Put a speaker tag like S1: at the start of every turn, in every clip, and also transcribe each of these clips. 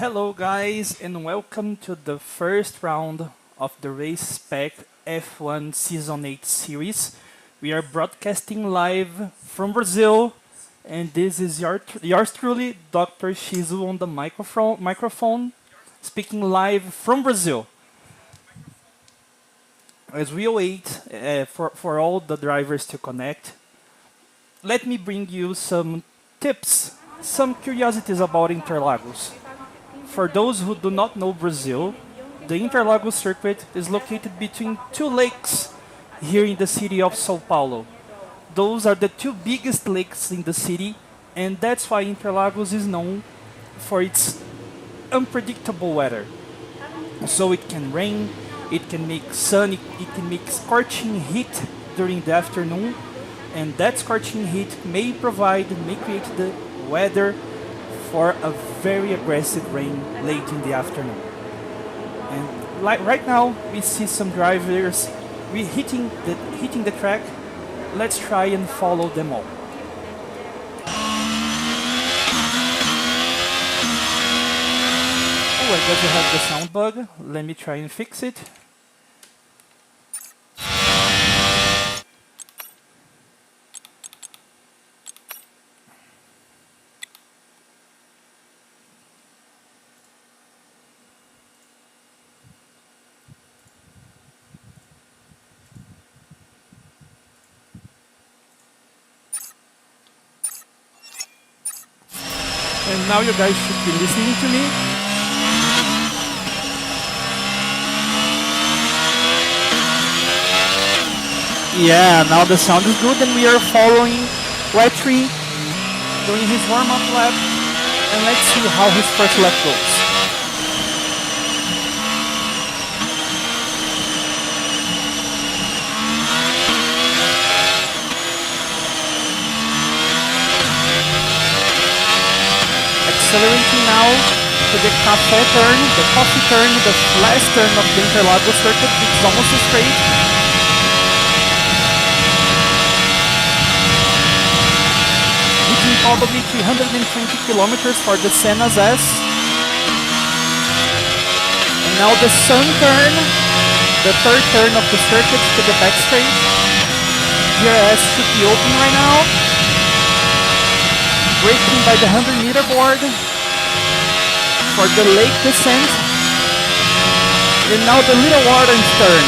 S1: Hello guys and welcome to the first round of the Race Spec F1 Season 8 series. We are broadcasting live from Brazil and this is yours truly, Dr. Shiyzu on the microphone speaking live from Brazil. As we wait for all the drivers to connect, let me bring you some tips, some curiosities about Interlagos. For those who do not know Brazil, the Interlagos circuit is located between two lakes here in the city of São Paulo. Those are the two biggest lakes in the city, and that's why Interlagos is known for its unpredictable weather. So it can rain, it can make sun, it can make scorching heat during the afternoon, and that scorching heat may create the weather for a very aggressive rain late in the afternoon. And right now we see some drivers hitting the track. Let's try and follow them all. Oh, I guess we have the sound bug. Let me try and fix it. And now you guys should be listening to me. Yeah, now the sound is good and we are following Letry doing his warm-up lap. And let's see how his first lap goes. Accelerating now to the coffee turn, the last turn of the Interlagos circuit, which is almost a straight. Hitting probably 320 kilometers for the Senna's S. And now the sun turn, the third turn of the circuit to the back straight. DRS should be open right now. Braking by the 100-meter board for the lake descent. And now the little orange turn.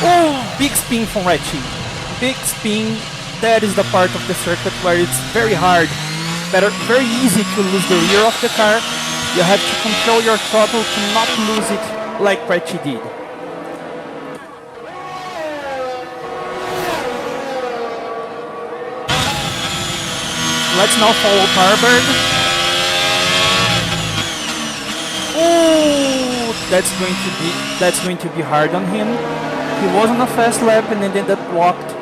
S1: Oh, big spin from Retchi. Big spin. That is the part of the circuit where it's very hard, very easy to lose the rear of the car. You have to control your throttle to not lose it like Retchi did. Let's now follow Tarberg. Oh, that's going to be hard on him. He was on a fast lap and then ended up blocked.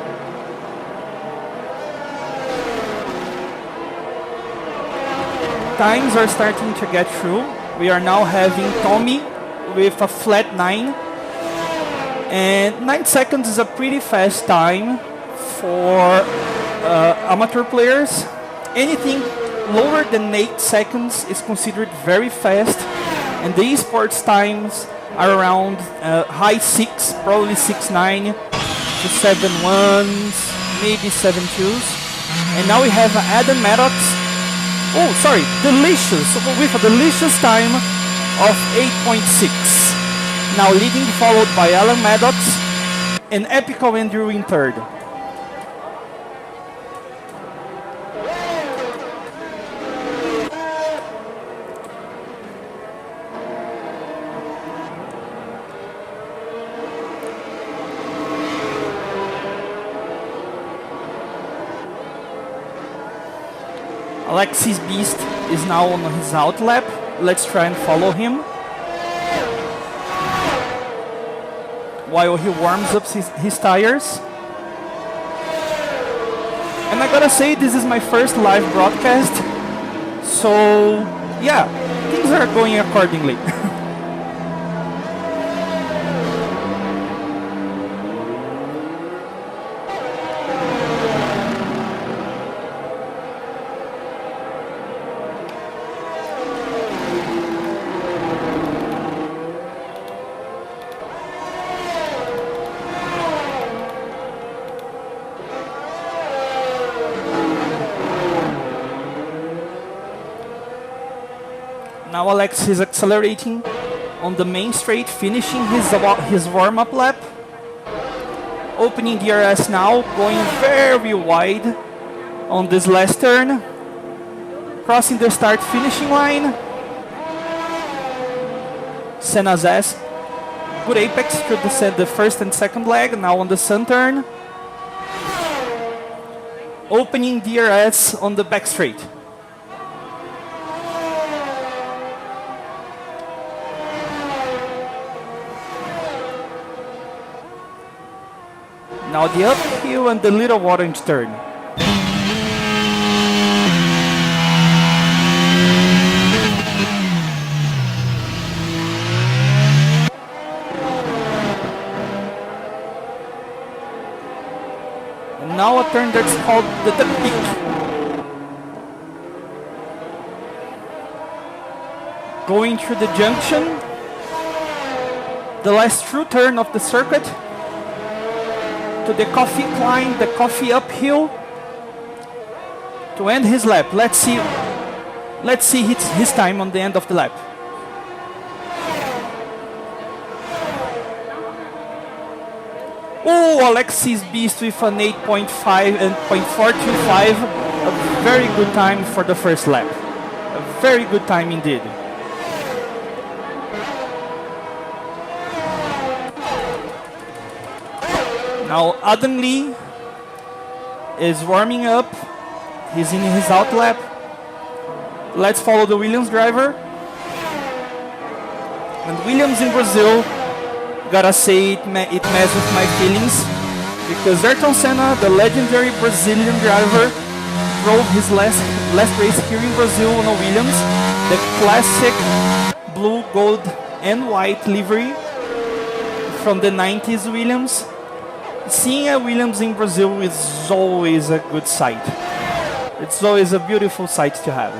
S1: Times are starting to get through. We are now having Tommy with a flat 9. And 9 seconds is a pretty fast time for amateur players. Anything lower than 8 seconds is considered very fast, and the esports times are around high 6, probably 6.9 to 7.1s, maybe 7.2s. And now we have Adam Maddox. Oh, sorry, delicious, with a delicious time of 8.6. Now leading, followed by Alan Maddox and Epical Andrew in third. Alexis Beast is now on his out lap. Let's try and follow him while he warms up his tires. And I gotta say, this is my first live broadcast, so yeah, things are going accordingly. Now Alex is accelerating on the main straight, finishing his warm-up lap. Opening DRS now, going very wide on this last turn. Crossing the start-finishing line. Senna's S. Good apex to the first and second leg, now on the sun turn. Opening DRS on the back straight. Now the uphill and the little orange turn. And now a turn that's called the peak. Going through the junction. The last true turn of the circuit. To the coffee climb, the coffee uphill to end his lap. Let's see his time on the end of the lap. Oh, Alexis Beast with an 8.5 and 0.425. A very good time for the first lap. A very good time indeed. Now Adam Lee is warming up. He's in his out lap. Let's follow the Williams driver. And Williams in Brazil, gotta say it messes with my feelings, because Ayrton Senna, the legendary Brazilian driver, drove his last race here in Brazil on a Williams, the classic blue, gold and white livery from the 90s Williams. Seeing a Williams in Brazil is always a good sight. It's always a beautiful sight to have.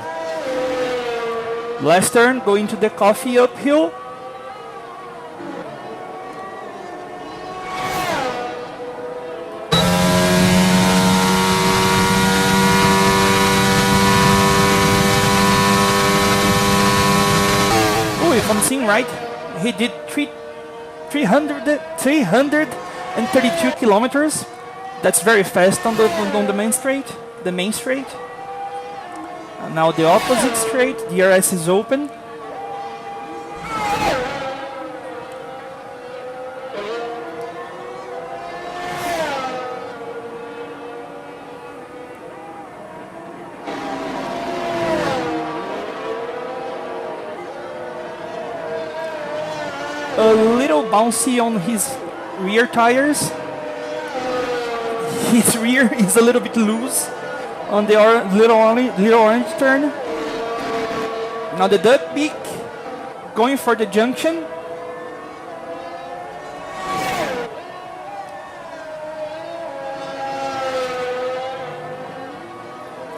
S1: Last turn, going to the coffee uphill. Oh, if I'm seeing right, he did 332 kilometers. That's very fast on the main straight. The main straight. And now the opposite straight. DRS is open. A little bouncy on his rear tires. His rear is a little bit loose on the little orange turn. Now the duck beak going for the junction.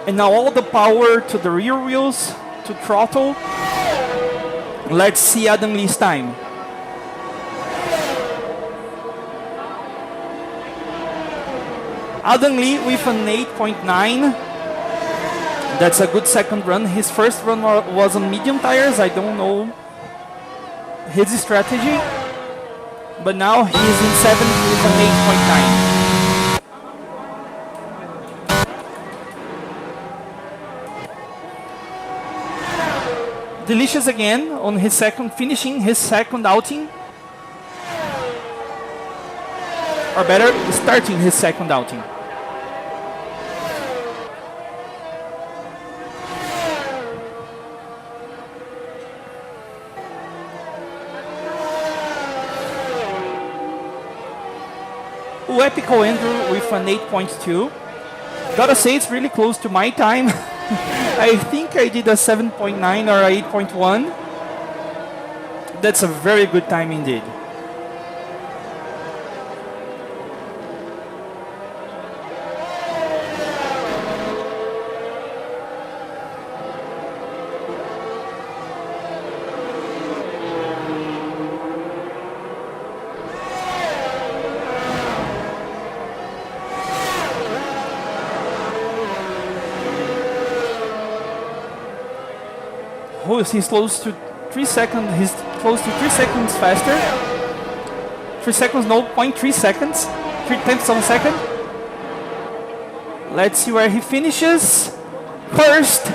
S1: And now all the power to the rear wheels to throttle. Let's see Adam Lee's time. Adam Lee with an 8.9. That's a good second run. His first run was on medium tires. I don't know his strategy. But now he is in 7th with an 8.9. Delicious again on his finishing his second outing. Or better, starting his second outing. Epico Andrew with an 8.2. Gotta say it's really close to my time. I think I did a 7.9 or a 8.1. That's a very good time indeed. He's close to 3 seconds. He's close to 3 seconds faster. 3 seconds, no, 0.3 seconds. 3/10 of a second. Let's see where he finishes. First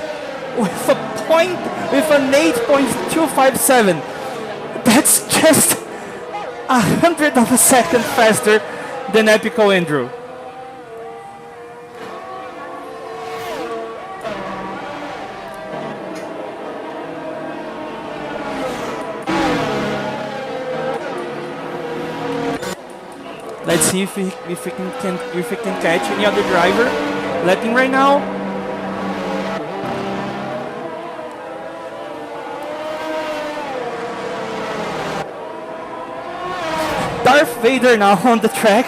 S1: with an 8.257. That's just 100 of a second faster than Epico Andrew. Let's see if we can catch any other driver lapping right now. Darth Vader now on the track,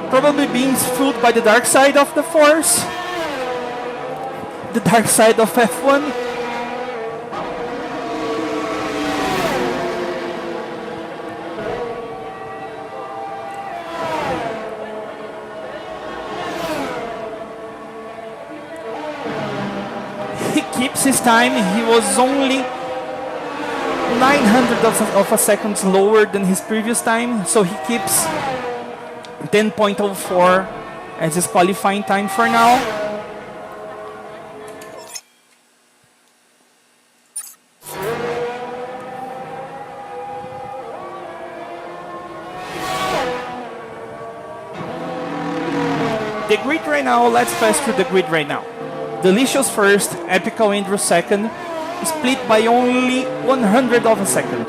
S1: probably being fooled by the dark side of the Force, the dark side of F1. He keeps his time. He was only 900 of a second lower than his previous time, so he keeps 10.04 as his qualifying time for now. The grid right now, let's pass through the grid right now. Delicious first, Epico Andrew second, split by only 100 of a second.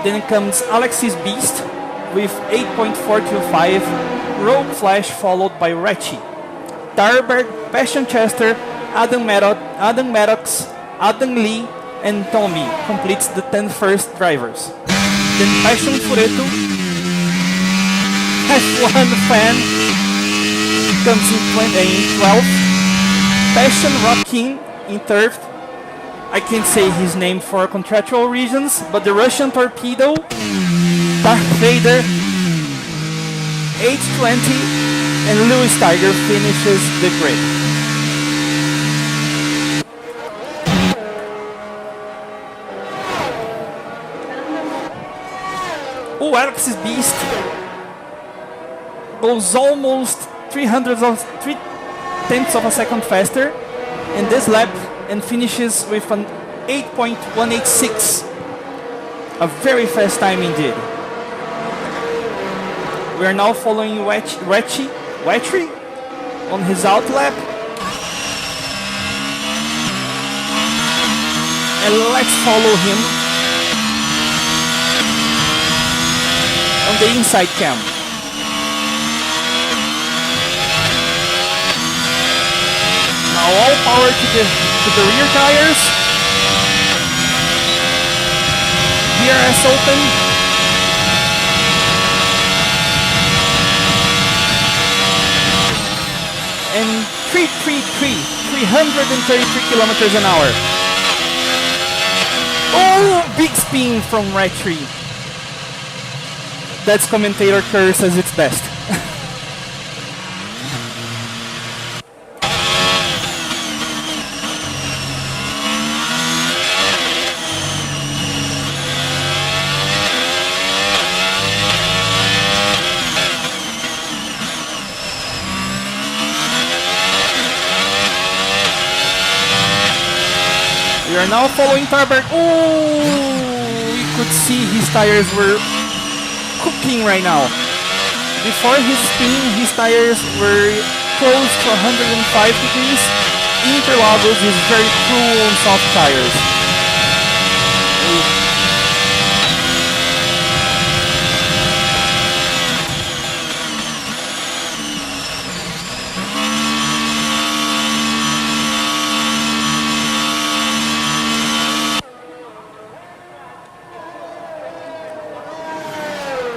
S1: Then comes Alexis Beast with 8.425, Rogue Flash followed by Retchie. Tarberg, Passion Chester, Adam Maddox, Adam Lee, and Tommy completes the 10 first drivers. Then Passion Fureto, F1 fan, comes in 12th. Passion Rockin in 3rd. I can't say his name for contractual reasons, but the Russian Torpedo, Darth Vader, 820, and Lewis Tiger finishes the grid. Oh, Alexis Beast goes almost 3/10 of a second faster in this lap and finishes with an 8.186. A very fast time indeed. We are now following Retchie on his out lap. And let's follow him on the inside cam. Now all power to the rear tires. DRS open. And 333 kilometers an hour. Oh, big spin from Retchie. That's commentator curse as its best. We are now following Tarberg. Oh, we could see his tires were cooking right now. Before his spin, his tires were close to 105 degrees. Interlagos is very cool on soft tires.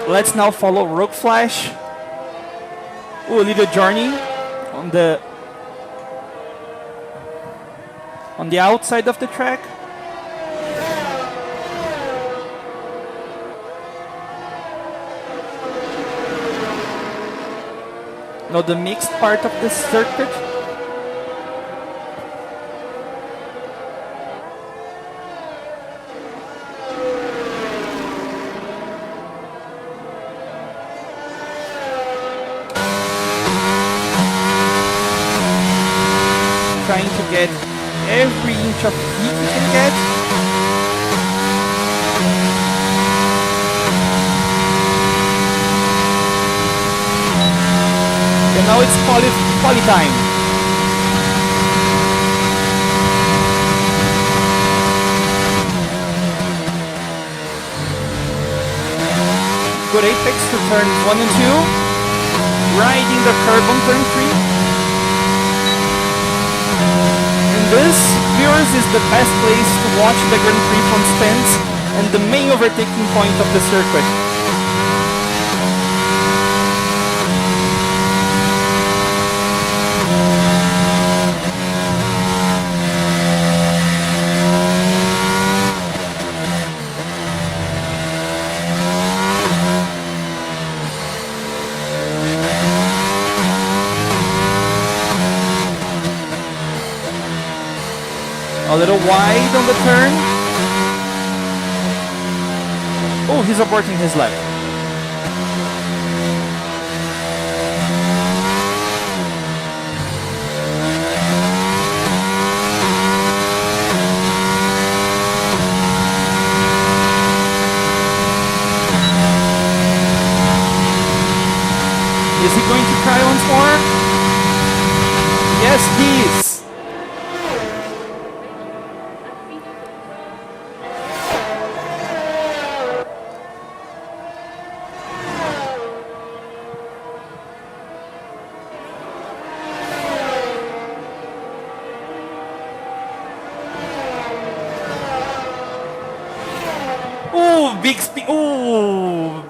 S1: Let's now follow Rogue Flash. Ooh, a little journey on the outside of the track. Now the mixed part of the circuit. every inch of heat you can get. And now it's quali time. Good apex to turns 1 and 2. Riding the curve on turn 3. And this, viewers, is the best place to watch the Grand Prix from Spence and the main overtaking point of the circuit. A little wide on the turn. Oh, he's aborting his lap. Is he going to try once more? Yes, he is. Big spin. Ooh.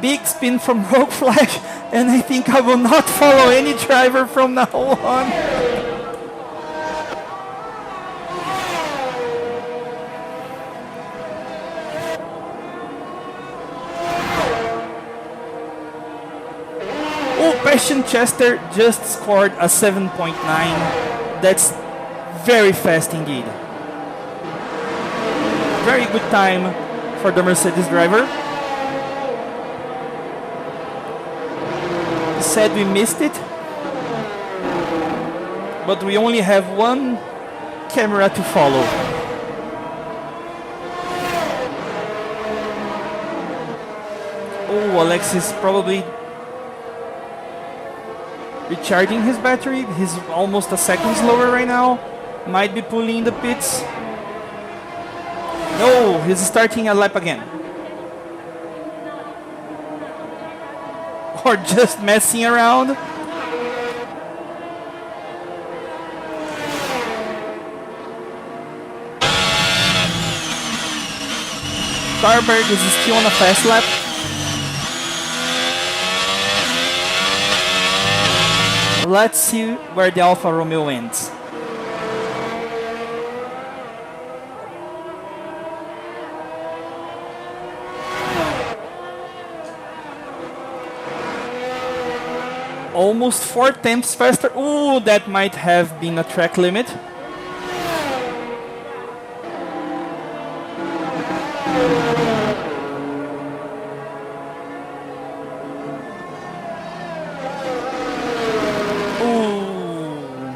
S1: Big spin from Rogue Flash, and I think I will not follow any driver from now on. Oh, Passion Chester just scored a 7.9. That's very fast indeed. Very good time for the Mercedes driver. Said we missed it, but we only have one camera to follow. Oh, Alexis probably recharging his battery. He's almost a second slower right now. Might be pulling in the pits. No, he's starting a lap again. Or just messing around. Starberg is still on a fast lap. Let's see where the Alfa Romeo ends. Almost 4 tenths faster. Ooh, that might have been a track limit. Ooh.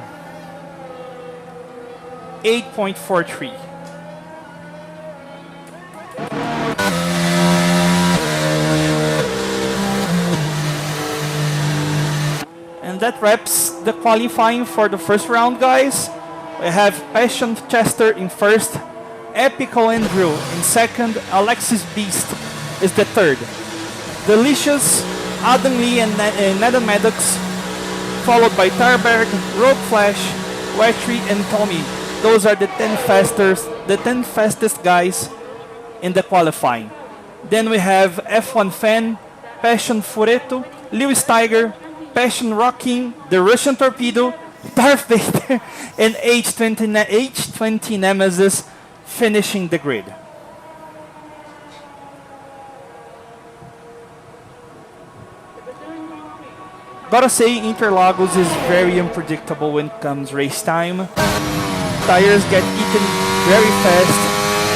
S1: 8.43. That wraps the qualifying for the first round, guys. We have Passion Chester in first, Epical Andrew in second, Alexis Beast is the third. Delicious, Adam Lee and Nathan Maddox, followed by Tarberg, Rogue Flash, Wetry and Tommy. Those are the 10 fastest guys in the qualifying. Then we have F1 Fan, Passion Fureto, Lewis Tiger, Passion Rocking, the Russian Torpedo, Darth Vader, and H20 Nemesis finishing the grid. Gotta say, Interlagos is very unpredictable when it comes race time. Tires get eaten very fast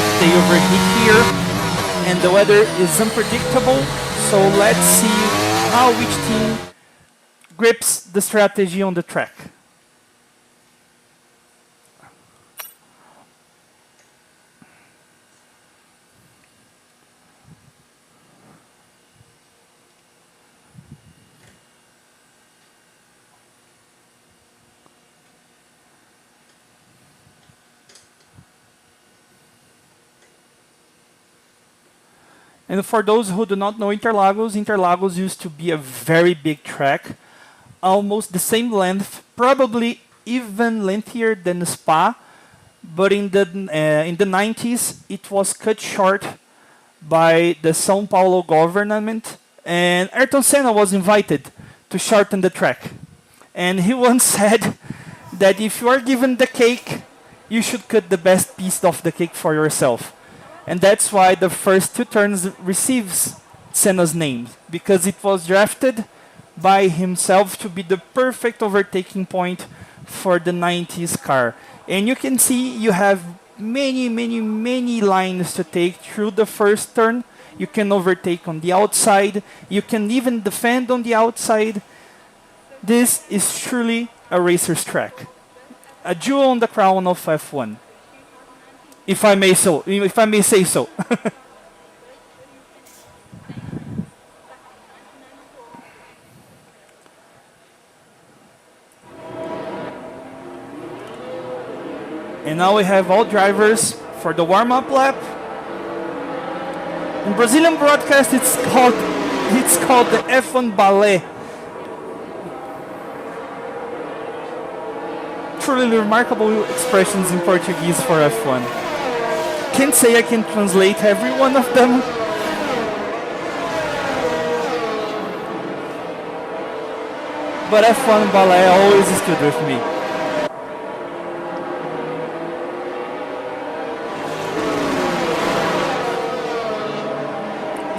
S1: if they overheat here, and the weather is unpredictable, so let's see how each team grips the strategy on the track. And for those who do not know Interlagos, Interlagos used to be a very big track, almost the same length, probably even lengthier than Spa, but in the 90s it was cut short by the São Paulo government, and Ayrton Senna was invited to shorten the track. And he once said that if you are given the cake, you should cut the best piece of the cake for yourself. And that's why the first 2 turns receives Senna's name, because it was drafted by himself to be the perfect overtaking point for the 90s car. And you can see you have many lines to take through the first turn. You can overtake on the outside. You can even defend on the outside. This is truly a racer's track. A jewel on the crown of F1. If I may say so. And now we have all drivers for the warm-up lap. In Brazilian broadcast, it's called the F1 ballet. Truly remarkable expressions in Portuguese for F1. Can't say I can translate every one of them. But F1 ballet always stood with me.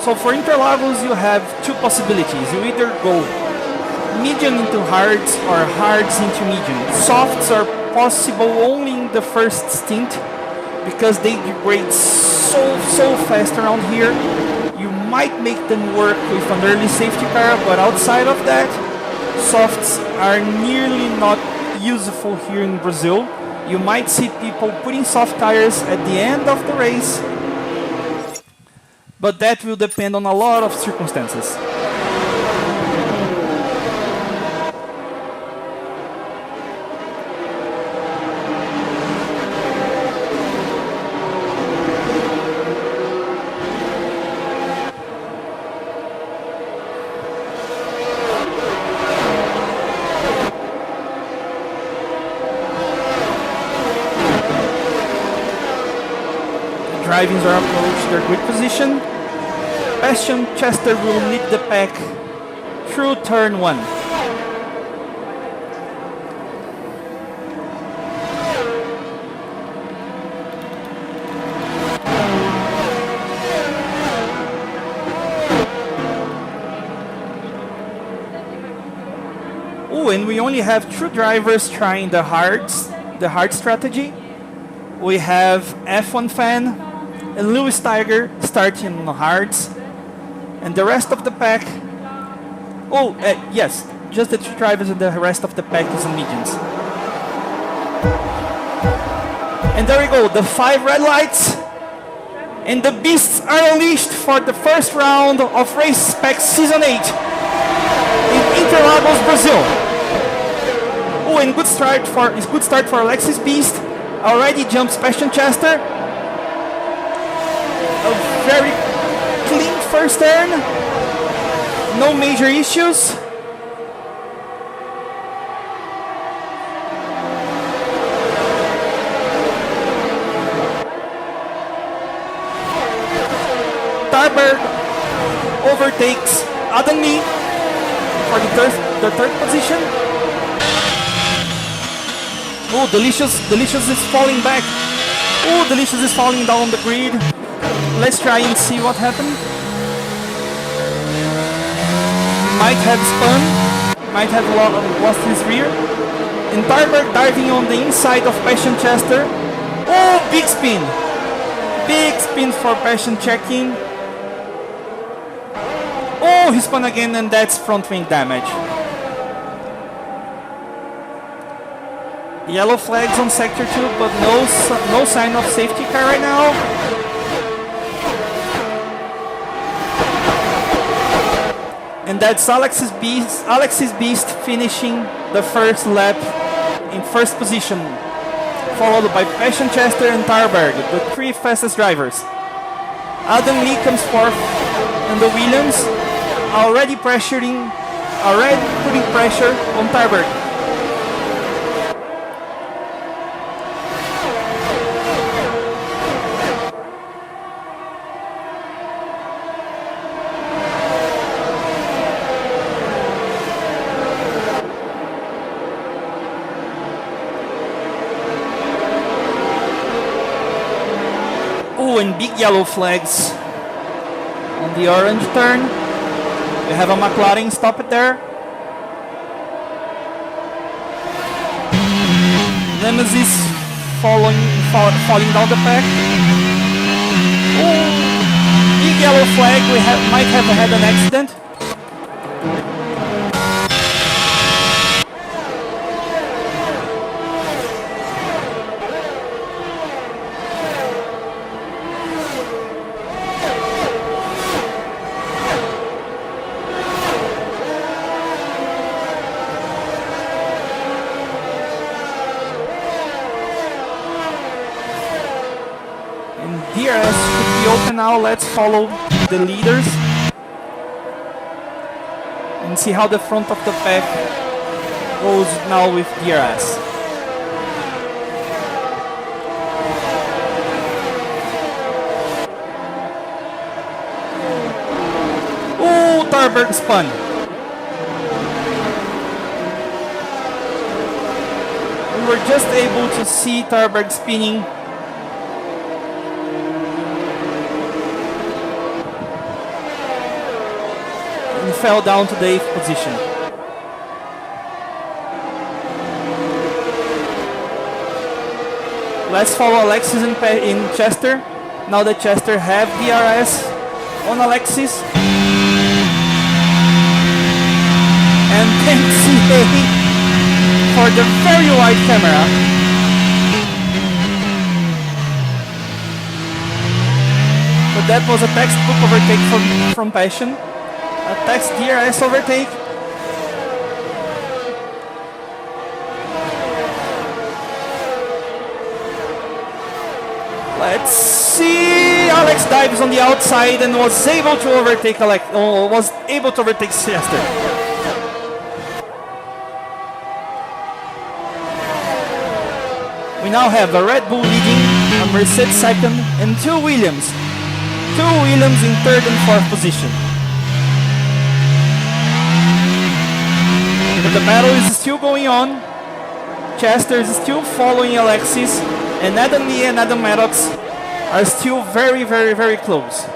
S1: So for Interlagos, you have 2 possibilities. You either go medium into hards or hards into medium. Softs are possible only in the first stint because they degrade so fast around here. You might make them work with an early safety car, but outside of that, softs are nearly not useful here in Brazil. You might see people putting soft tires at the end of the race, but that will depend on a lot of circumstances. Drivings are approach their grid position. Bastion Chester will lead the pack through turn 1. Oh, and we only have 2 drivers trying the hard strategy. We have F1 Fan and Lewis Tiger starting on the hards, and the rest of the pack, yes, just the 2 drivers and the rest of the pack is on mediums. And there we go, the 5 red lights, and the beasts are unleashed for the first round of Race Spec Season 8 in Interlagos, Brazil. Oh, and good start for Alexis Beast, already jumps Bastion Chester. A very clean first turn, no major issues. Tarberg overtakes Adam Lee for the third position. Oh, Delicious is falling back. Oh, Delicious is falling down the grid. Let's try and see what happened. Might have spun, might have lost his rear. And Tarberg diving on the inside of Passion Chester. Oh, big spin! Big spin for Passion checking. Oh, he spun again, and that's front wing damage. Yellow flags on sector 2, but no sign of safety car right now. And that's Alexis Beast finishing the first lap in first position, followed by Passion Chester and Tarberg, the 3 fastest drivers. Adam Lee comes fourth, and the Williams already putting pressure on Tarberg. Oh, and big yellow flags on the orange turn. We have a McLaren stop it there. Nemesis falling down the pack. Oh, big yellow flag. We might have had an accident. DRS should be open now. Let's follow the leaders and see how the front of the pack goes now with DRS. Oh, Tarberg spun. We were just able to see Tarberg spinning. Fell down to the 8th position. Let's follow Alexis in Chester. Now that Chester have DRS on Alexis. And thanks CA for the very wide camera. But that was a textbook overtake from Passion. A text DRS overtake. Let's see. Alex dives on the outside and was able to overtake Chester. We now have a Red Bull leading, a Mercedes second, and two Williams. Two Williams in 3rd and 4th position. But the battle is still going on. Chester is still following Alexis, and Adam Lee and Adam Maddox are still very, very, very close.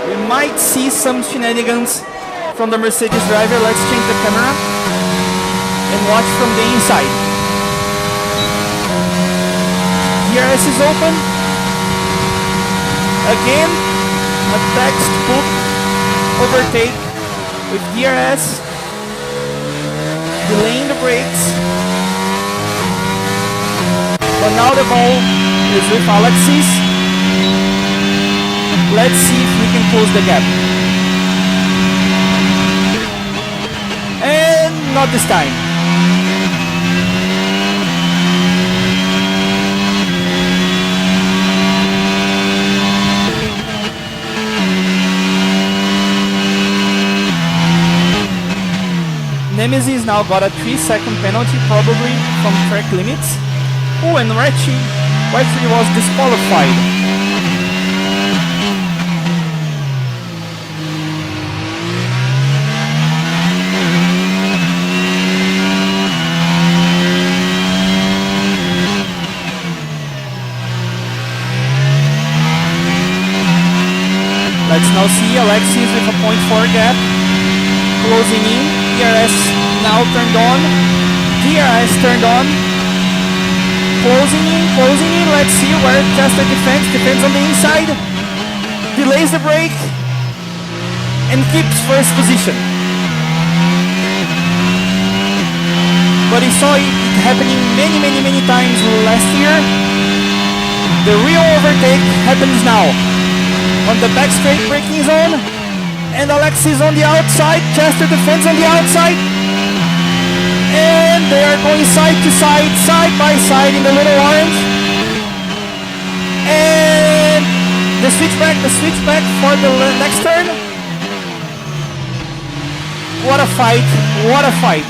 S1: We might see some shenanigans from the Mercedes driver. Let's change the camera and watch from the inside. DRS is open. Again, a textbook overtake with DRS, delaying the brakes. But now the ball is with Alexis. Let's see if we can close the gap. And not this time. Nemesis now got a 3-second penalty, probably from track limits. Oh, and Retchy was disqualified. Let's now see Alexis with a 0.4 gap, closing in. DRS now turned on. DRS turned on. Closing in. Let's see where Chester defends on the inside. Delays the brake and keeps 1st position. But he saw it happening many times last year. The real overtake happens now. On the back straight braking zone. And Alexis on the outside, Chester defends on the outside. And they are going side to side, side by side in the little orange. And the switchback for the next turn. What a fight, what a fight.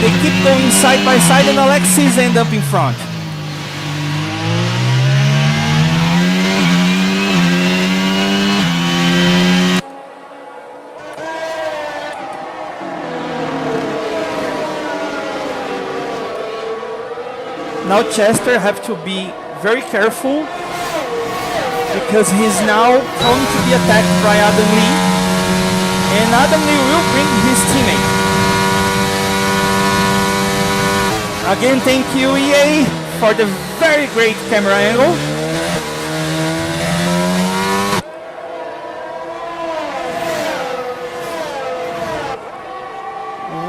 S1: They keep going side by side and Alexis end up in front. Now Chester have to be very careful because he's now prone to be attacked by Adam Lee, and Adam Lee will bring his teammate. Again, thank you EA for the very great camera angle.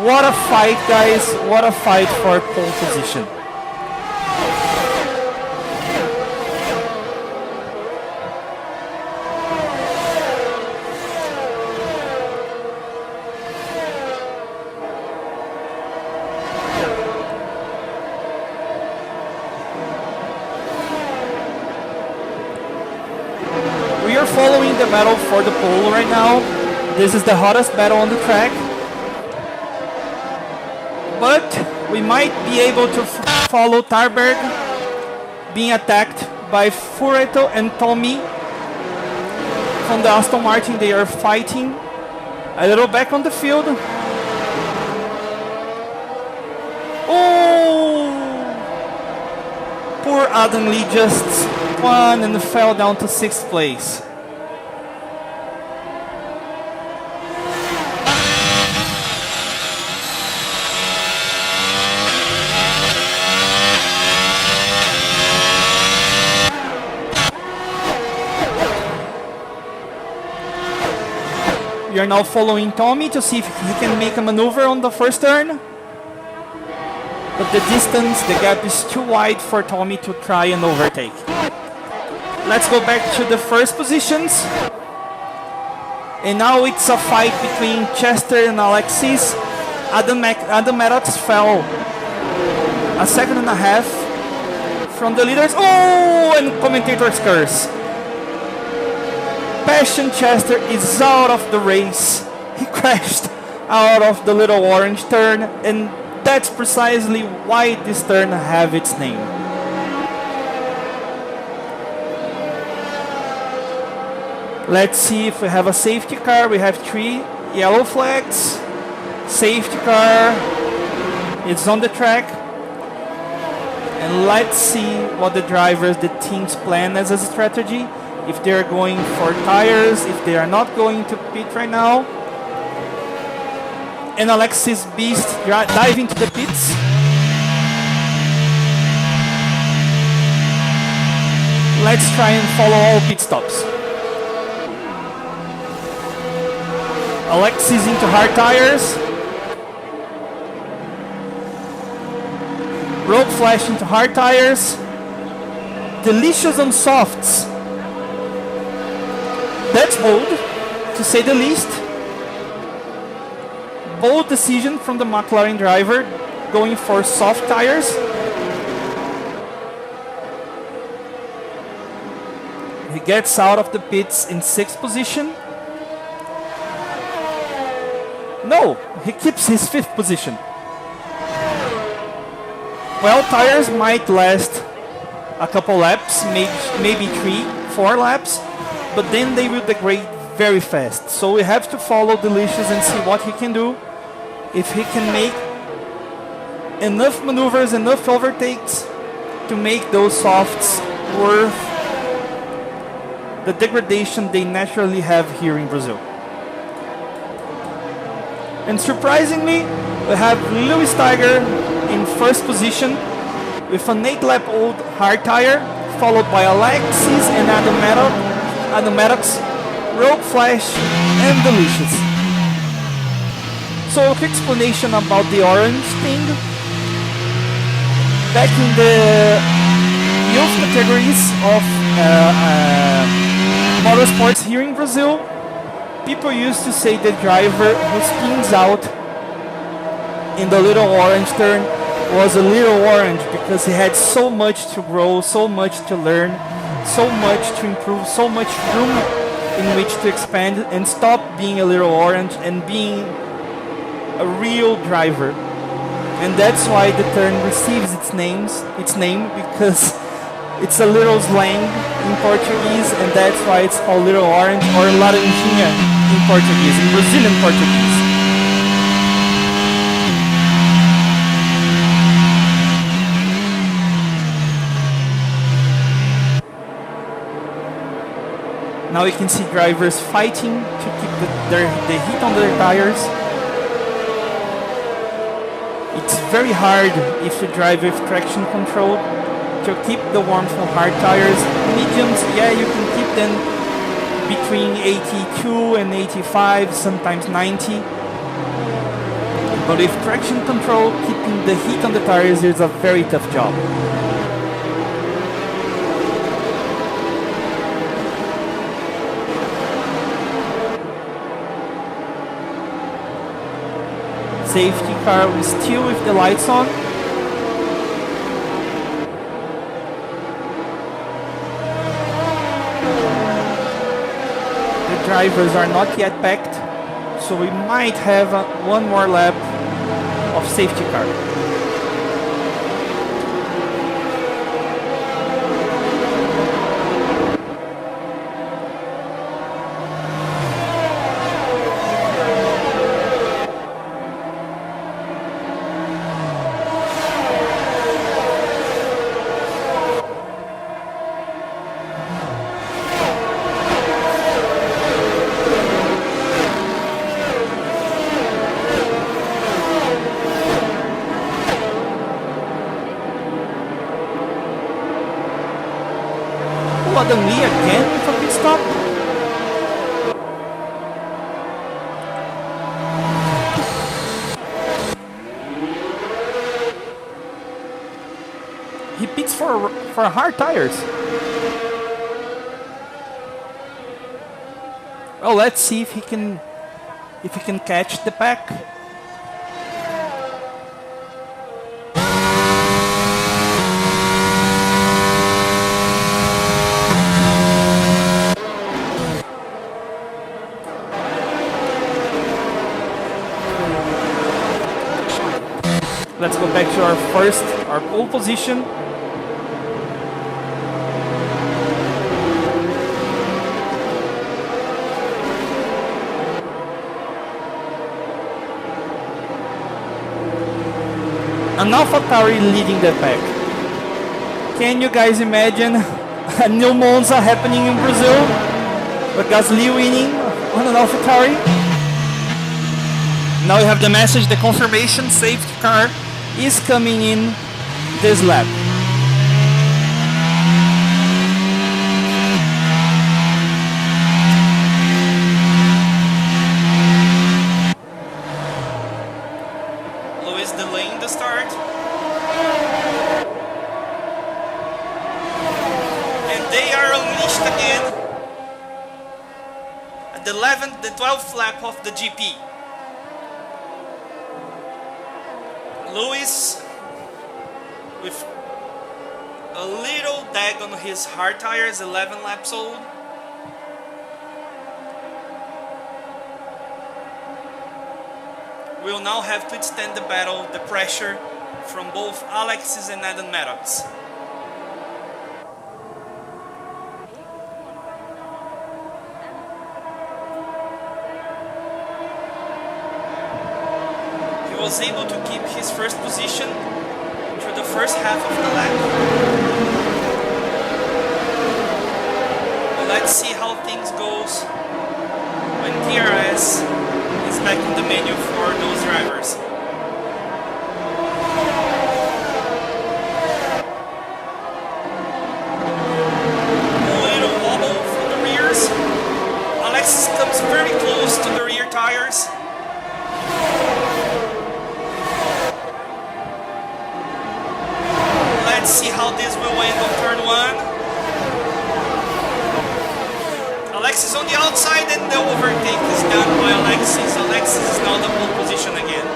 S1: What a fight, guys, what a fight for pole position. We are following the battle for the pole right now. This is the hottest battle on the track. But we might be able to follow Tarberg being attacked by Fureto and Tommy from the Aston Martin. They are fighting a little back on the field. Oh! Poor Adam Lee just won and fell down to 6th place. We are now following Tommy to see if he can make a maneuver on the first turn. But the distance, the gap is too wide for Tommy to try and overtake. Let's go back to the first positions. And now it's a fight between Chester and Alexis. Adam Maddox fell a second and a half from the leaders. Oh, and commentator's curse. Passion Chester is out of the race. He crashed out of the little orange turn, and that's precisely why this turn have its name. Let's see if we have a safety car. We have 3 yellow flags. Safety car is on the track. And let's see what the drivers, the teams plan as a strategy. If they're going for tires, if they are not going to pit right now. And Alexis Beast dive into the pits. Let's try and follow all pit stops. Alexis into hard tires. Road Flash into hard tires. Delicious on softs. That's bold, to say the least. Bold decision from the McLaren driver, going for soft tires. He gets out of the pits in 6th position. No, he keeps his 5th position. Well, tires might last a couple laps, maybe 3-4 laps. But then they will degrade very fast. So we have to follow Delicious and see what he can do. If he can make enough maneuvers, enough overtakes to make those softs worth the degradation they naturally have here in Brazil. And surprisingly, we have Lewis Tiger in 1st position with an 8-lap-old hard tire, followed by Alexis and Adam Maddox, Rogue Flash, and Delicious. So a quick explanation about the orange thing. Back in the youth categories of motorsports here in Brazil, people used to say the driver who spins out in the little orange turn was a little orange because he had so much to grow, so much to learn, so much to improve, so much room in which to expand and stop being a little orange and being a real driver. And that's why the turn receives its name because it's a little slang in Portuguese, and that's why it's called little orange or laranjinha in Portuguese, in Brazilian Portuguese. Now you can see drivers fighting to keep the heat on their tires. It's very hard if you drive with traction control to keep the warmth on hard tires. Mediums, yeah, you can keep them between 82 and 85, sometimes 90. But with traction control, keeping the heat on the tires is a very tough job. Safety car is still with the lights on. The drivers are not yet packed, so we might have one more lap of safety car. Adam Lee again with a pit stop. He pits for hard tires. Well, let's see if he can catch the pack. Let's go back to our pole position. An AlphaTauri leading the pack. Can you guys imagine a new Monza happening in Brazil? With Gasly winning on an AlphaTauri? Now we have the message, the confirmation safety car is coming in this lap. Lewis delaying the start. And they are unleashed again at the 12th lap of the GP. Lewis with a little dag on his hard tires, 11 laps old. We'll now have to extend the battle, the pressure from both Alexis and Adam Maddox. He was able to keep his first position through the first half of the lap. But let's see how things goes when DRS is back in the menu for those drivers. A little wobble from the rears. Alexis comes very close to the rear tires. Let's see how this will end on turn 1. Alexis on the outside, and the overtake is done by Alexis. Alexis is now the pole position again.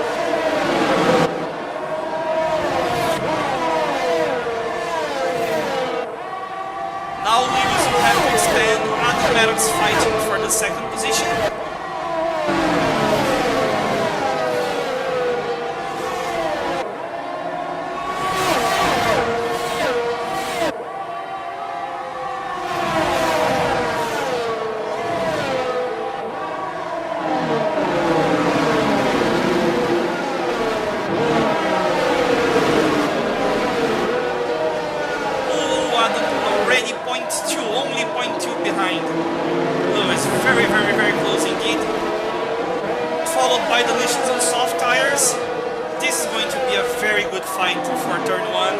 S1: White Delicious on soft tires. This is going to be a very good fight for turn 1.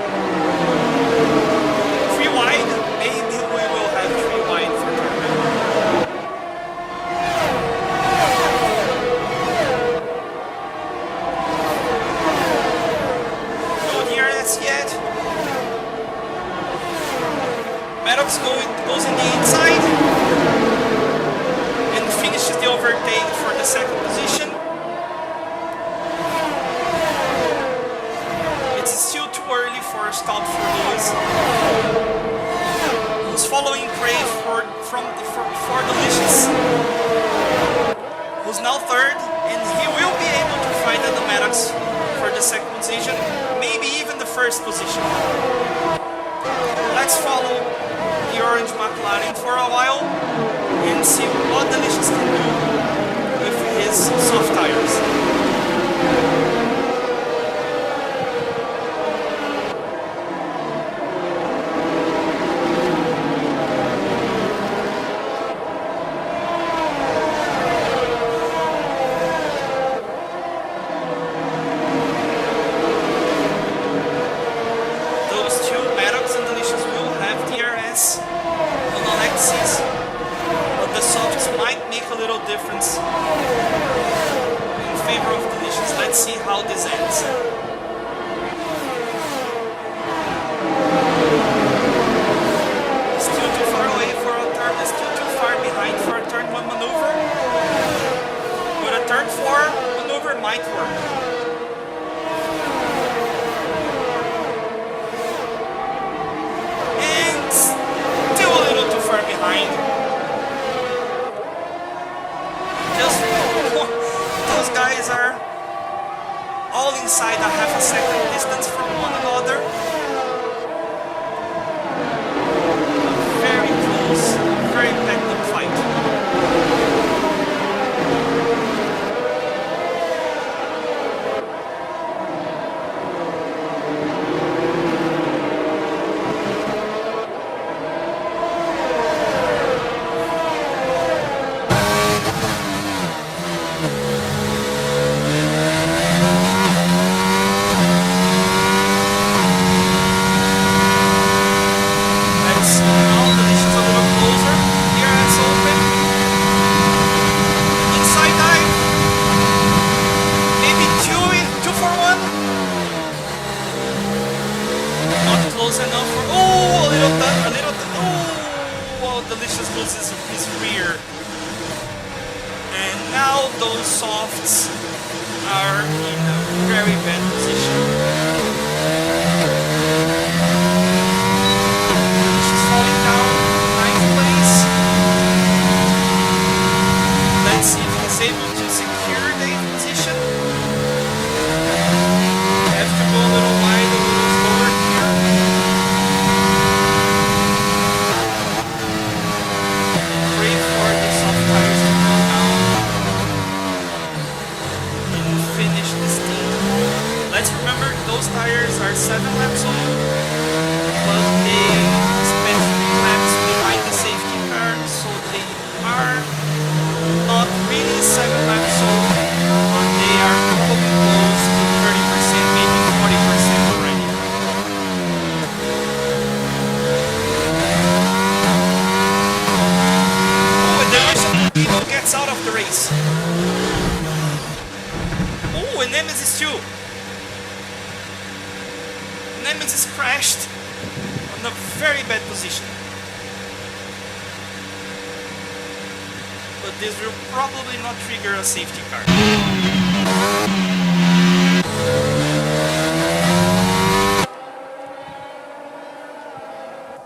S1: 3 wide, maybe we will have 3 wide for turn 1. No DRS yet. Maddox goes in the inside and finishes the overtake for the second position. It's still too early for a stop for Lewis, who's following Cray for Delicious, who's now third, and he will be able to fight at the Maddox for the second position, maybe even the first position. Let's follow the orange McLaren for a while and see what Delicious can do with his soft tires.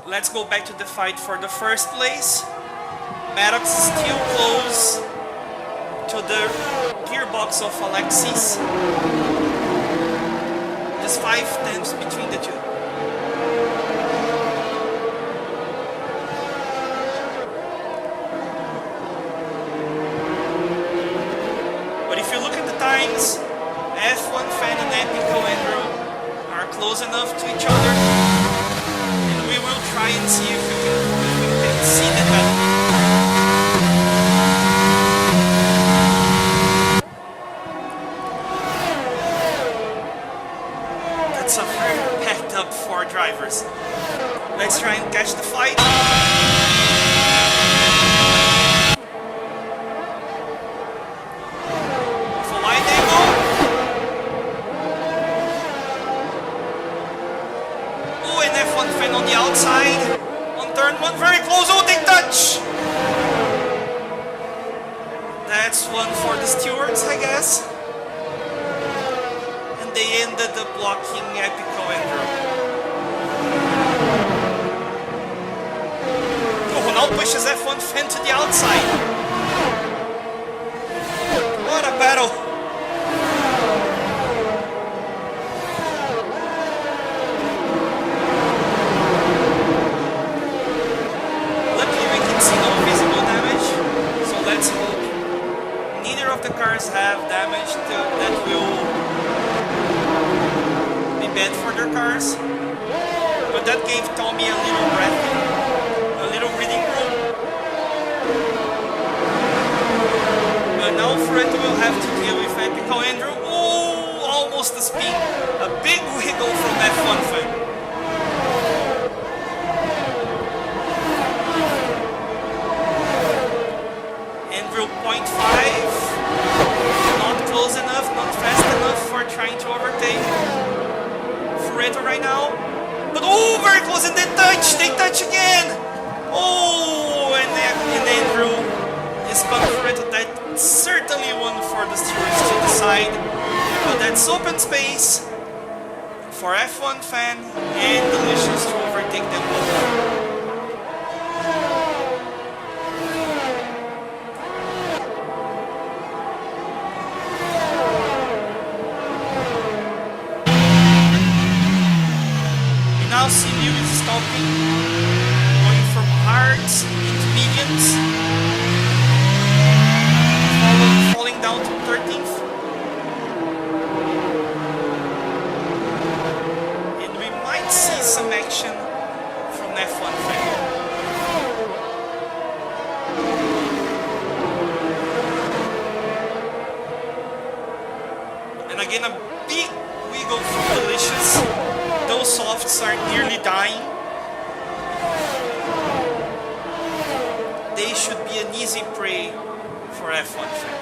S1: Let's go back to the fight for the first place. Maddox is still close to the gearbox of Alexis. Just 5 tenths between the two. But if you look at the times, F1 Fan and Epico Andrew are close enough to each other. We will try and see if we can see the battle. cars. Let's try and catch the fight. For wide angle. Oh, and F1 fan on the outside. On turn 1, very close. Oh, they touch. That's one for the stewards, I guess. And they ended up blocking Epico Andrew. Oh, now pushes F1 fan to the outside. What a battle. Luckily we can see no visible damage, so let's hope neither of the cars have damage that will be bad for their cars. But that gave Tommy a little breathing room. But now Fred will have to deal with Epico Andrew. Oh, almost a spin. A big wiggle from F1 fan. Andrew 0.5. Not close enough, not fast enough for trying to overtake Fureto right now. But oh, very close, and they touch again! Oh, and Andrew is Fureto. That's certainly one for the stewards to decide. But that's open space for F1 fan and Delicious to overtake them both. Now see Lewis stopping, going from hards into mediums, falling down to 13th. And we might see some action from F1 fan. And again, a big wiggle from Delicious. Those softs are nearly dying. They should be an easy prey for F1 fan.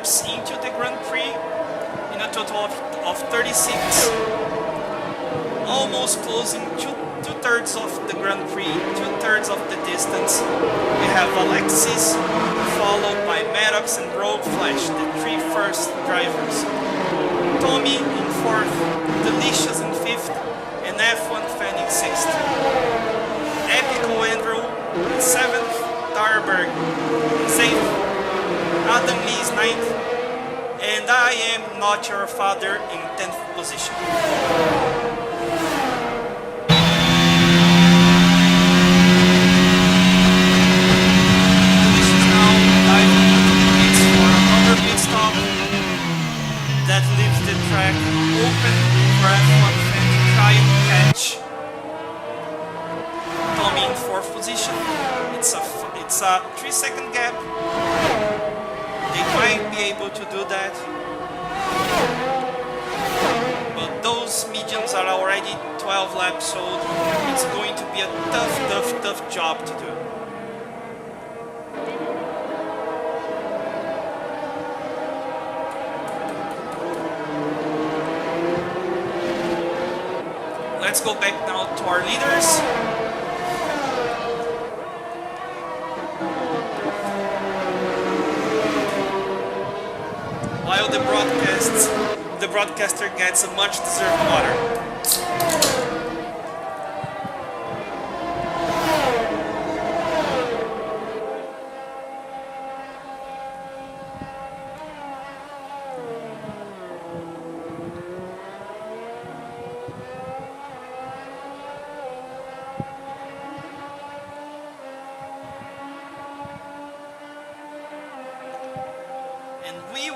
S1: Into the Grand Prix in a total of 36, almost closing two-thirds of the Grand Prix, two-thirds of the distance. We have Alexis, followed by Maddox and Rogue Flash, the three first drivers. Tommy in 4th, Delicious in 5th, and F1 fan in 6th. Epico Andrew in 7th, Darberg in 8th, Adam Lee is 9th, and I am not your father in 10th position. This is now diving into the pits for another pit stop that leaves the track open for F1 fan to try and catch Tommy in 4th position. It's a 3-second gap. They might be able to do that, but those mediums are already 12 laps old. It's going to be a tough job to do. Let's go back now to our leaders. While the broadcaster gets a much deserved water.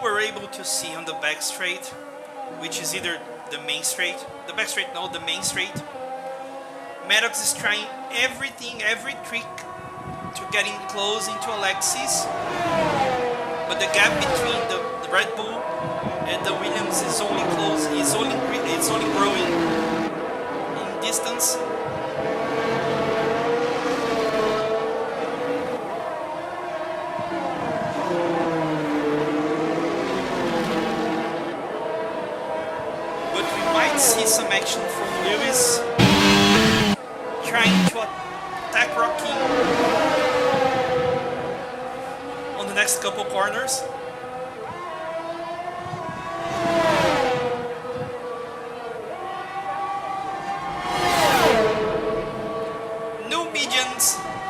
S1: were able to see on the back straight, which is either the main straight, the back straight, no, the main straight, Maddox is trying everything, every trick to get in close into Alexis, but the gap between the Red Bull and the Williams is only it's only growing in distance. But we might see some action from Lewis trying to attack Rocky on the next couple corners.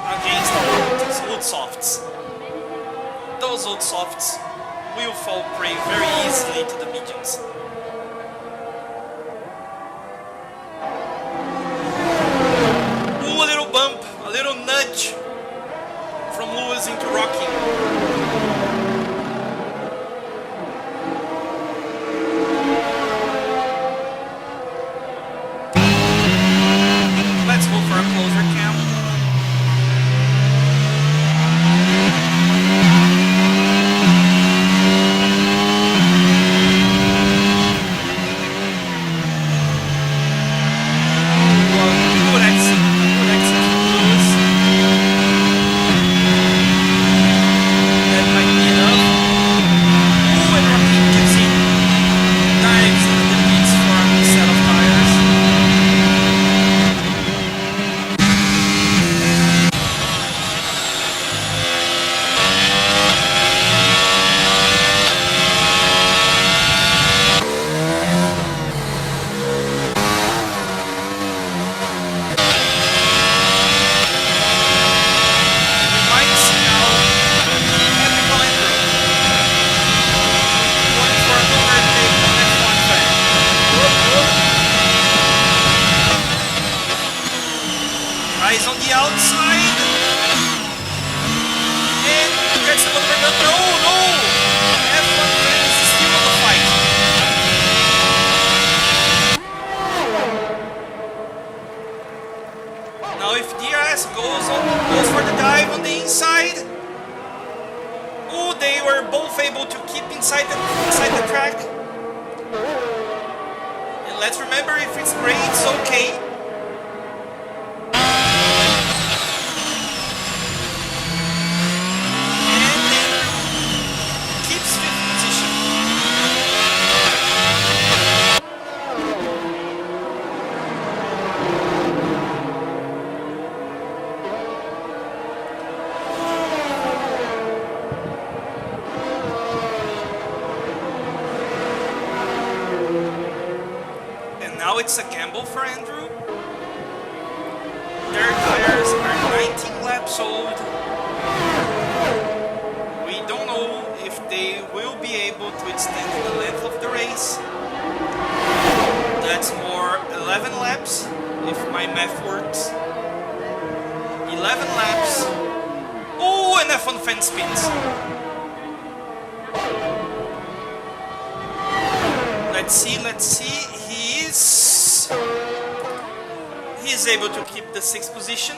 S1: Against old softs. Those old softs will fall prey very easily to the mediums. Ooh, a little bump, a little nudge from Lewis into Rocky. Let's go for a closer cam. On the outside and gets the motor gun. No! F1 is still on the fight. Now if DRS goes for the dive on the inside, oh, they were both able to keep inside the track. And let's remember, if it's gray, it's okay. Now it's a gamble for Andrew. Their tires are 19 laps old. We don't know if they will be able to extend the length of the race. That's more 11 laps, if my math works. 11 laps. Oh, and F1 fan spins. Let's see. He's able to keep the 6th position.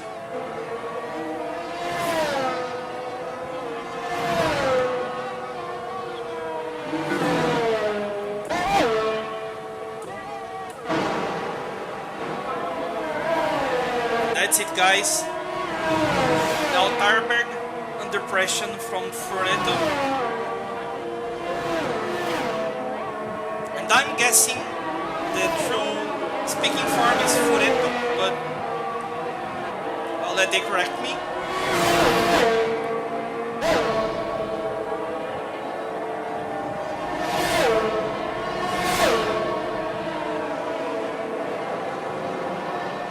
S1: That's it, guys. Altarberg under pressure from Furetto. And I'm guessing the true speaking form is Furetto, but I'll let they correct me.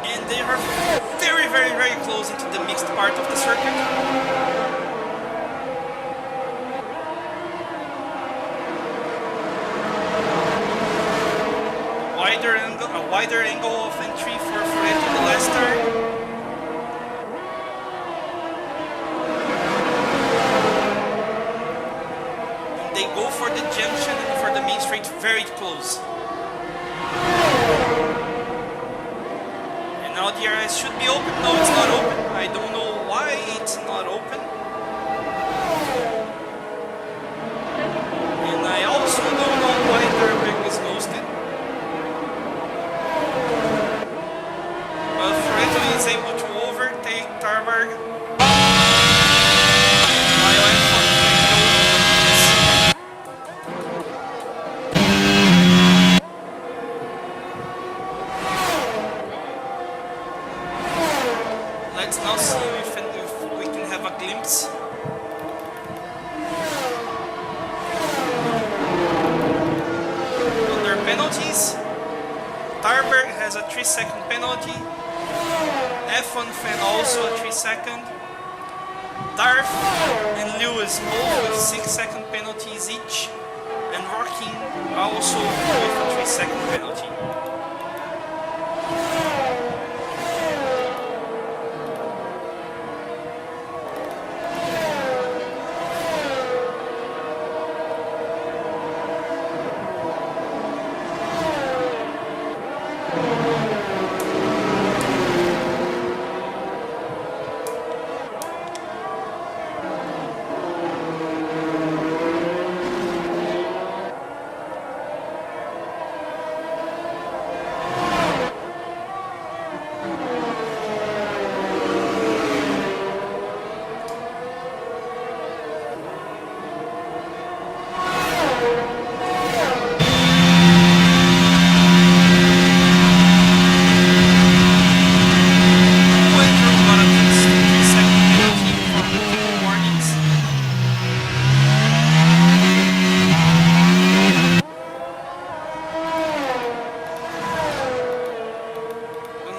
S1: And they are very close into the mixed part of the circuit. A wider angle of entry for Furetto the last turn. And they go for the jump main straight very close. And now DRS should be open. No, it's not open. I don't know why it's not open. And I also don't know why Tarberg is ghosted. But Freddy is able to overtake Tarberg. Let's now see if we can have a glimpse. Under penalties, Tarberg has a 3-second penalty. F1 fan also a 3-second. Darth and Lewis both with 6-second penalties each. And Rocking also with a 3-second penalty.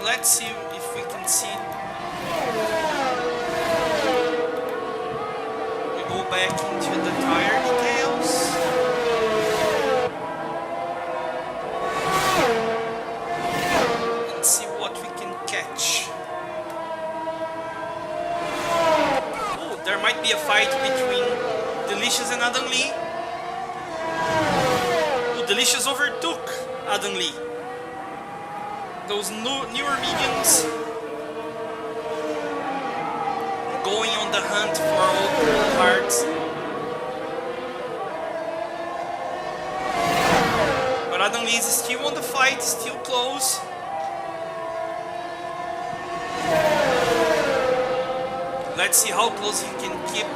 S1: Let's see if we can see. We go back into the tire details. And see what we can catch. Oh, there might be a fight between Delicious and Adam Lee. Oh, Delicious overtook Adam Lee. Those newer mediums going on the hunt for old hearts. But Adam Lee is still on the fight, still close. Let's see how close he can keep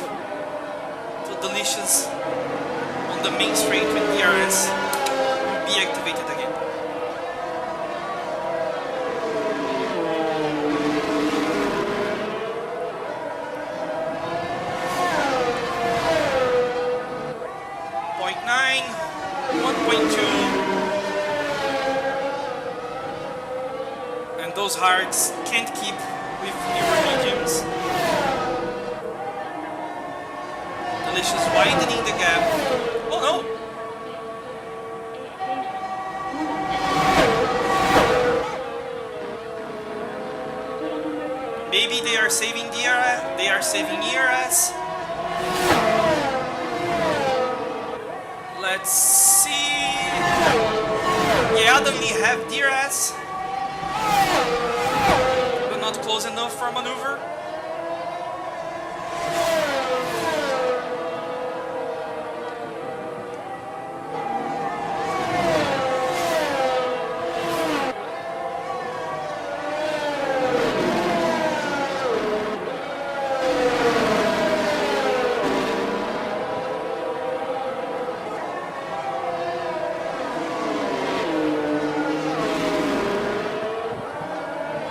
S1: to Delicious on the main straight with DRS. Will be activated again. Those hearts can't keep with newer mediums. Delicious widening the gap. Oh no! Maybe they are saving DRS. They are saving ERS. Let's see. Yeah, Adam Lee have DRS. But not close enough for a maneuver.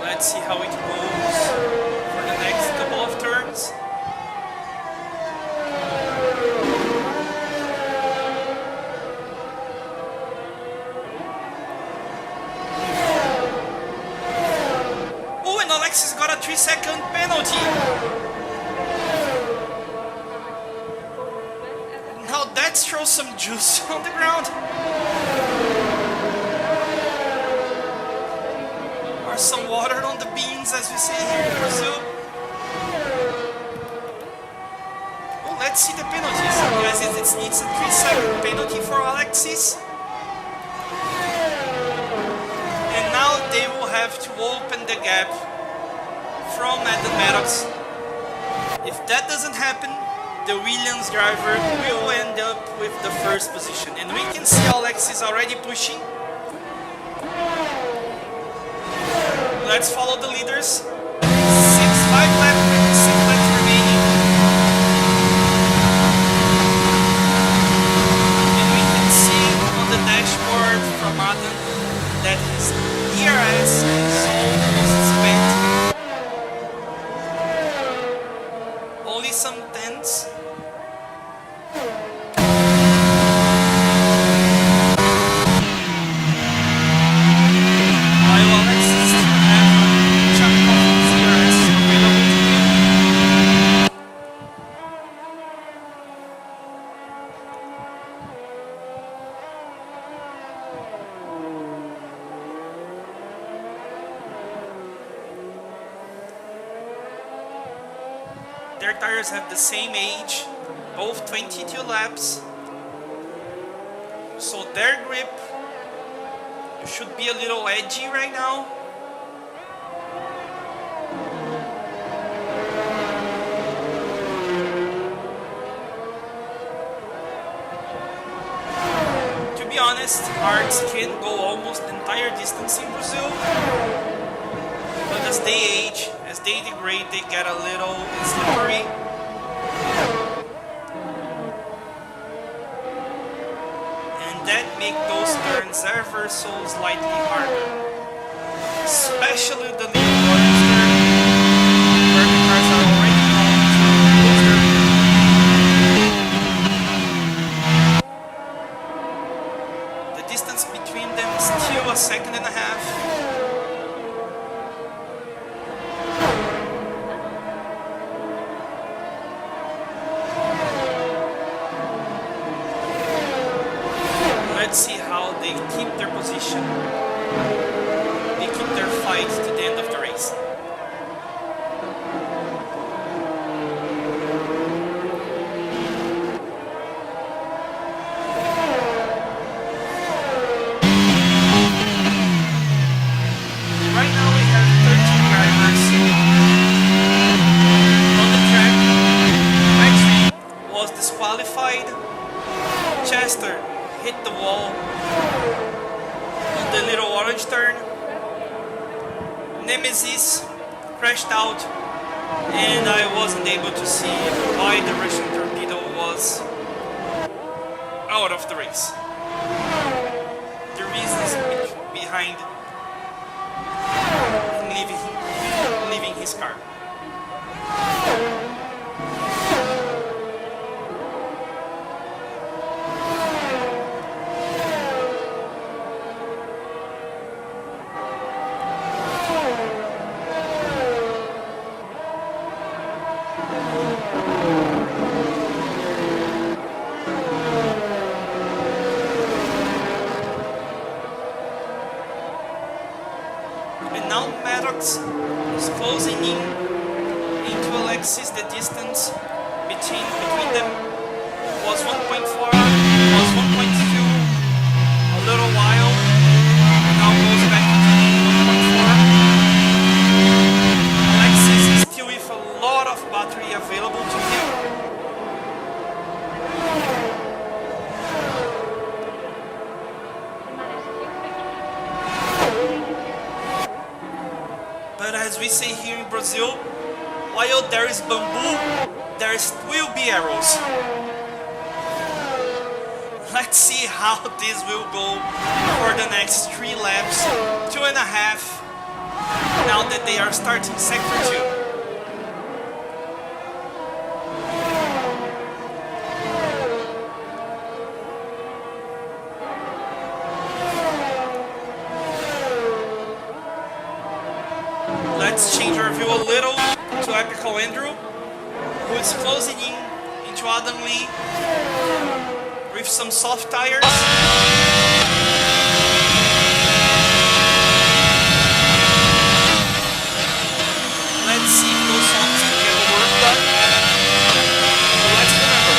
S1: Let's see how it goes for the next couple of turns. Oh, and Alexis got a 3-second penalty. Now that throws some juice on the ground. Or some water on the beans, as we say here in Brazil. Oh, let's see the penalties. Yes, it's a 3-second penalty for Alexis. And now they will have to open the gap from Adam Maddox. If that doesn't happen, the Williams driver will end up with the first position. And we can see Alexis already pushing. Let's follow the leaders. 6 laps remaining. And we can see on the dashboard from Adam that his DRS is almost spent. Only some tenths. Their tires have the same age, both 22 laps, so their grip should be a little edgy right now. To be honest, hards can go almost the entire distance in Brazil. But as they age, as they degrade, they get a little slippery. And that makes those turns ever so slightly harder. Especially the little orange turn, where the cars are already prone to lose their grip. The distance between them is still a second and a half. Let's see how they keep their position. They keep their fight to the end of the race. Right now we have 13 drivers on the track. Maxi was disqualified. Chester hit the wall on the little orange turn. Nemesis crashed out, and I wasn't able to see why the Russian torpedo was out of the race. The reasons behind leaving his car. And now Maddox is closing in into Alexis. The distance between them was 1.4, was 1.2 a little while, now goes back to 1.4. Alexis is still with a lot of battery available to him. But as we say here in Brazil, while there is bamboo, there will be arrows. Let's see how this will go for the next 3 laps, 2.5, now that they are starting sector 2. Let's change our view a little to Epical Andrew, who is closing in into Adam Lee with some soft tires. Let's see if those softs can get the work done. So let's remember,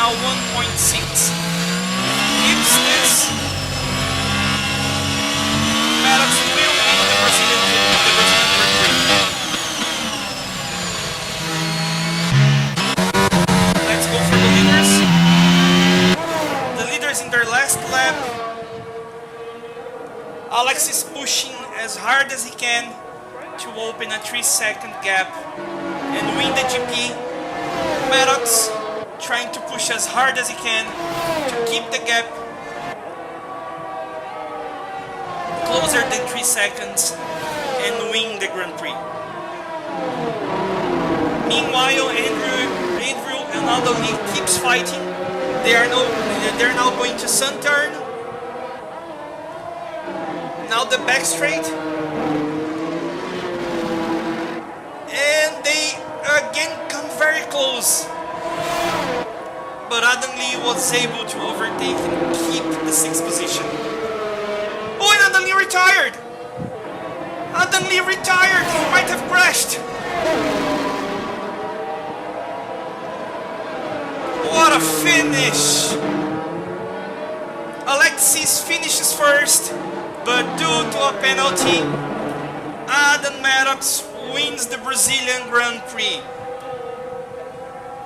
S1: now 1.6. Keeps this, Maddox will win the Brazilian Grand Prix. Let's go for the leaders. The leaders in their last lap. Alex is pushing as hard as he can to open a 3-second gap and win the GP. Maddox trying to push as hard as he can to keep the gap closer than 3 seconds and win the Grand Prix. Meanwhile, Andrew and Adonli keeps fighting. They're now going to sun turn. Now the back straight. And they again come very close. But Adonli was able to overtake and keep the 6th position. Oh, and Adonli retired! Adonli retired! He might have crashed! What a finish! Alexis finishes first, but due to a penalty, Adam Maddox wins the Brazilian Grand Prix.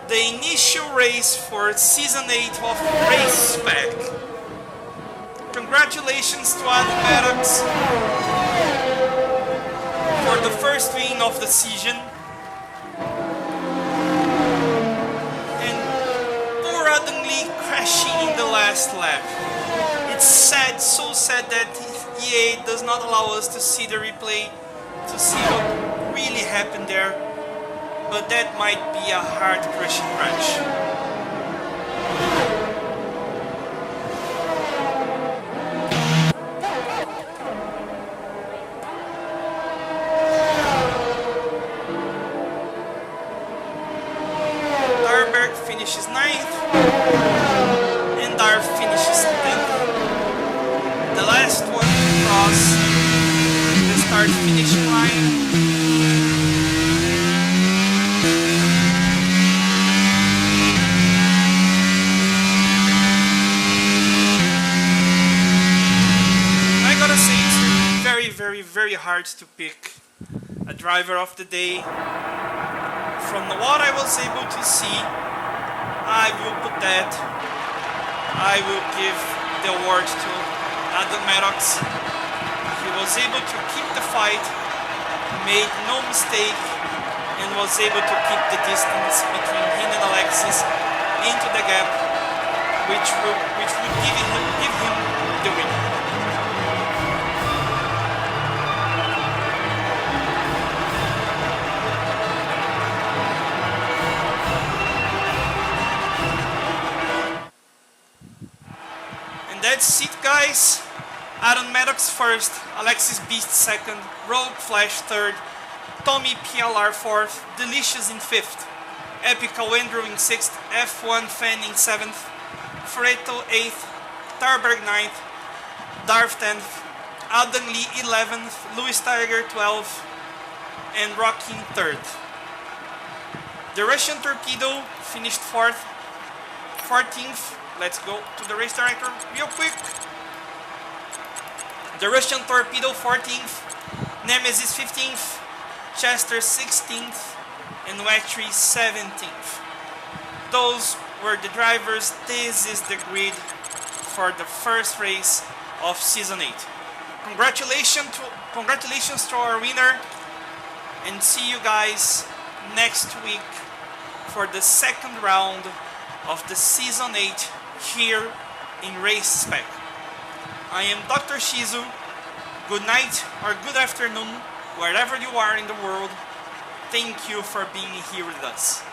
S1: The initial race for Season 8 of Race Spec. Congratulations to Adam Maddox for the first win of the season. And poor Adonli crashing in the last lap. It's sad, so sad that EA does not allow us to see the replay, to see what really happened there. But that might be a heart-crushing crash. Darberg finishes 9th, and Darf finishes 10th. The last one to cross the start-finishing line. Very hard to pick a driver of the day. From what I was able to see, I will give the award to Adam Maddox. He was able to keep the fight, made no mistake, and was able to keep the distance between him and Alexis into the gap, which would give him the win. That's it, guys. Adam Maddox first, Alexis Beast second, Rogue Flash third, Tommy PLR fourth, Delicious in fifth, Epical Andrew in sixth, F1 Fan in seventh, Freto eighth, Tarberg ninth, Darf 10th, Adonli 11th, Louis Tiger 12th, and Rocky 3rd. The Russian Torpedo finished 14th. Let's go to the race director real quick. The Russian Torpedo 14th, Nemesis 15th, Chester 16th, and Wetry 17th. Those were the drivers. This is the grid for the first race of Season 8. Congratulations to our winner, and see you guys next week for the second round of the Season 8 here in Race Spec. I am Dr. Shiyzu. Good night or good afternoon, wherever you are in the world. Thank you for being here with us.